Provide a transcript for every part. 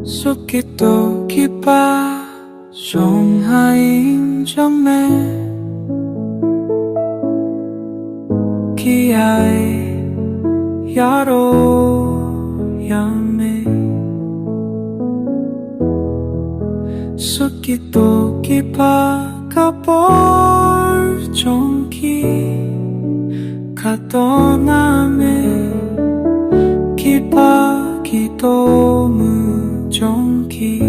Suốt kiếp tô kiếp ba trong hai trong mẹ khi ai 야로 야매 suốt kiếp tô kiếp ba 가볼 종기 가떠나매 기빠기도 무종기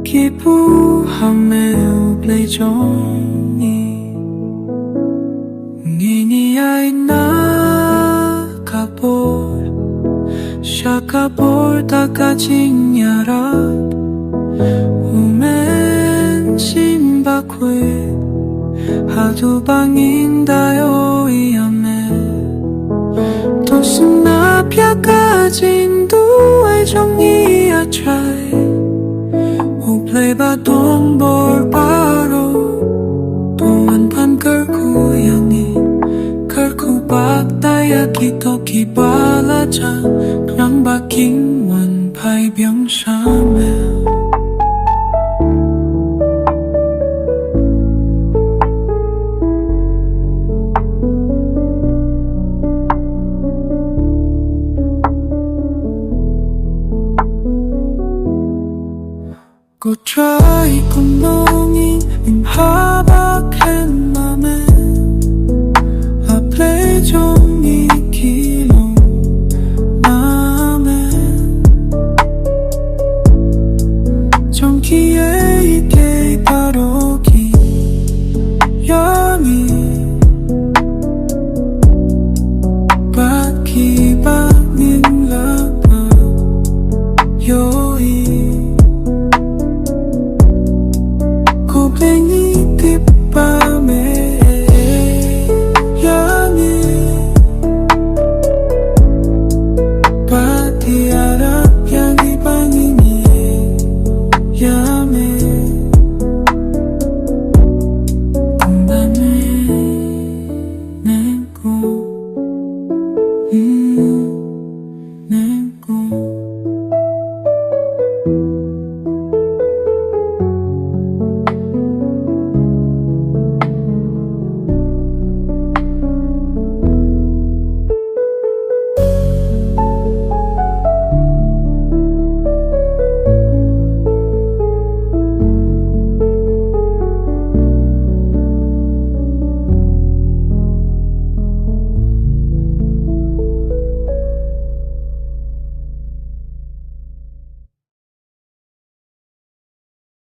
기부함에 우플레종이 니니 아이 나가볼 샤가볼 다가징야라 우멘 심바쿠에 하두방인다요 이야메 도스나 펴가진 두의 정이야 차이 우플레바 동볼 바로 동안판 걸구야니 걸구 박다야 기토 기발라자 그냥 박힌 원파이병샤메 꽃이 꿈농이 임하박한 맘에 앞에 종이 길어 맘에 종기에 있게 바로기